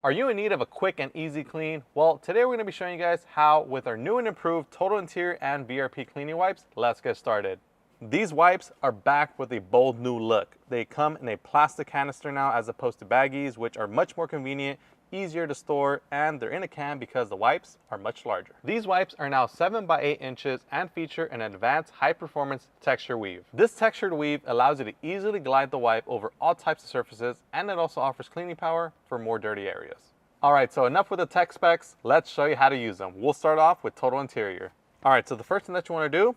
Are you in need of a quick and easy clean? Well, today we're going to be showing you guys how with our new and improved Total Interior and VRP cleaning wipes. Let's get started. These wipes are back with a bold new look. They come in a plastic canister now as opposed to baggies, which are much more convenient, easier to store, and they're in a can because the wipes are much larger. These wipes are now 7 by 8 inches and feature an advanced high-performance texture weave. This textured weave allows you to easily glide the wipe over all types of surfaces, and it also offers cleaning power for more dirty areas. Alright, so enough with the tech specs, let's show you how to use them. We'll start off with Total Interior. Alright, so the first thing that you want to do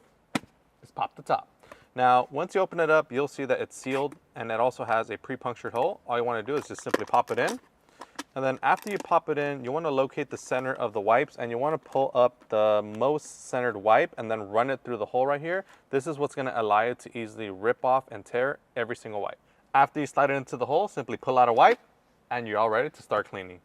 is pop the top. Now, once you open it up, you'll see that it's sealed and it also has a pre-punctured hole. All you want to do is just simply pop it in. And then after you pop it in, you want to locate the center of the wipes and you want to pull up the most centered wipe and then run it through the hole right here. This is what's going to allow you to easily rip off and tear every single wipe. After you slide it into the hole, simply pull out a wipe and you're all ready to start cleaning.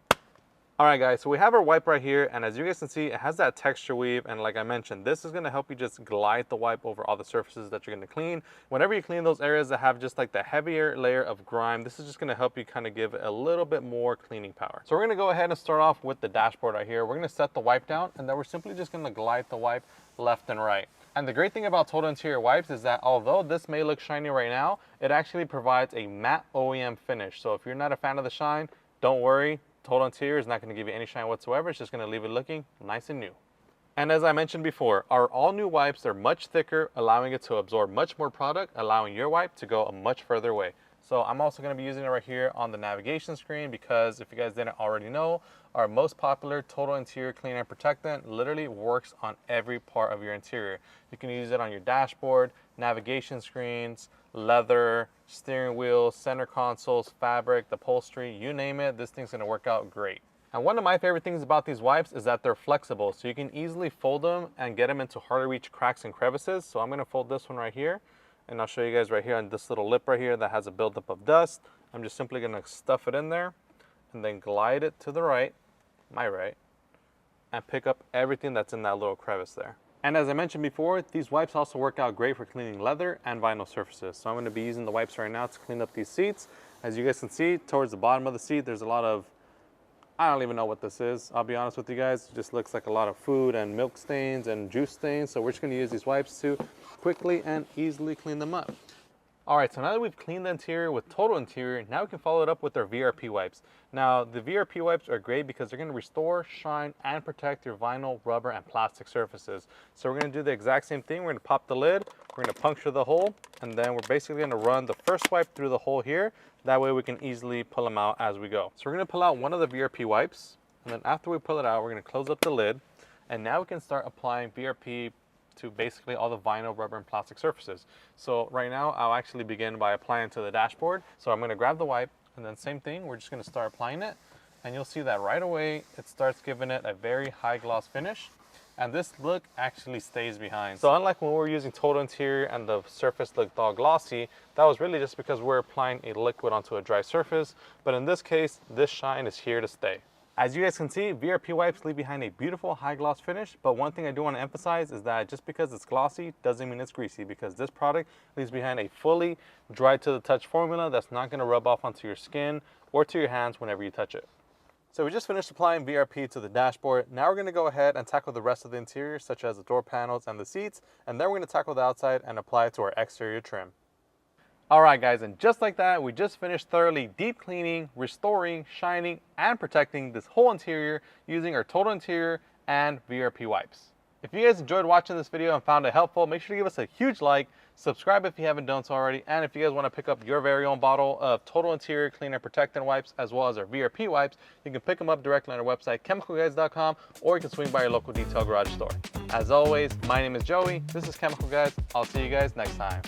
Alright guys, so we have our wipe right here, and as you guys can see, it has that texture weave, and like I mentioned, this is going to help you just glide the wipe over all the surfaces that you're going to clean. Whenever you clean those areas that have just like the heavier layer of grime, this is just going to help you kind of give it a little bit more cleaning power. So we're going to go ahead and start off with the dashboard right here. We're going to set the wipe down, and then we're simply just going to glide the wipe left and right. And the great thing about Total Interior wipes is that although this may look shiny right now, it actually provides a matte OEM finish. So if you're not a fan of the shine, don't worry. Total Interior is not going to give you any shine whatsoever. It's just going to leave it looking nice and new. And as I mentioned before, our all new wipes are much thicker, allowing it to absorb much more product, allowing your wipe to go a much further way. So I'm also going to be using it right here on the navigation screen because if you guys didn't already know, our most popular Total Interior Clean and Protectant literally works on every part of your interior. You can use it on your dashboard, navigation screens, leather, steering wheel, center consoles, fabric, upholstery, you name it, this thing's going to work out great. And one of my favorite things about these wipes is that they're flexible, so you can easily fold them and get them into hard to reach cracks and crevices. So I'm going to fold this one right here, and I'll show you guys right here on this little lip right here that has a buildup of dust. I'm just simply going to stuff it in there and then glide it to the right, my right, and pick up everything that's in that little crevice there. And as I mentioned before, these wipes also work out great for cleaning leather and vinyl surfaces. So I'm going to be using the wipes right now to clean up these seats. As you guys can see, towards the bottom of the seat, there's a lot of, I don't even know what this is. I'll be honest with you guys. It just looks like a lot of food and milk stains and juice stains. So we're just going to use these wipes to quickly and easily clean them up. Alright, so now that we've cleaned the interior with Total Interior, now we can follow it up with our VRP wipes. Now, the VRP wipes are great because they're going to restore, shine, and protect your vinyl, rubber, and plastic surfaces. So we're going to do the exact same thing. We're going to pop the lid, we're going to puncture the hole, and then we're basically going to run the first wipe through the hole here. That way we can easily pull them out as we go. So we're going to pull out one of the VRP wipes, and then after we pull it out, we're going to close up the lid, and now we can start applying VRP to basically all the vinyl, rubber, and plastic surfaces. So right now, I'll actually begin by applying to the dashboard. So I'm going to grab the wipe, and then same thing, we're just going to start applying it. And you'll see that right away, it starts giving it a very high gloss finish. And this look actually stays behind. So unlike when we were using Total Interior and the surface looked all glossy, that was really just because we're applying a liquid onto a dry surface. But in this case, this shine is here to stay. As you guys can see, VRP wipes leave behind a beautiful high gloss finish, but one thing I do want to emphasize is that just because it's glossy doesn't mean it's greasy, because this product leaves behind a fully dry to the touch formula that's not going to rub off onto your skin or to your hands whenever you touch it. So we just finished applying VRP to the dashboard. Now we're going to go ahead and tackle the rest of the interior, such as the door panels and the seats, and then we're going to tackle the outside and apply it to our exterior trim. Alright guys, and just like that, we just finished thoroughly deep cleaning, restoring, shining, and protecting this whole interior using our Total Interior and VRP wipes. If you guys enjoyed watching this video and found it helpful, make sure to give us a huge like, subscribe if you haven't done so already, and if you guys want to pick up your very own bottle of Total Interior Clean and Protectant wipes as well as our VRP wipes, you can pick them up directly on our website, chemicalguys.com, or you can swing by your local detail garage store. As always, my name is Joey, this is Chemical Guys, I'll see you guys next time.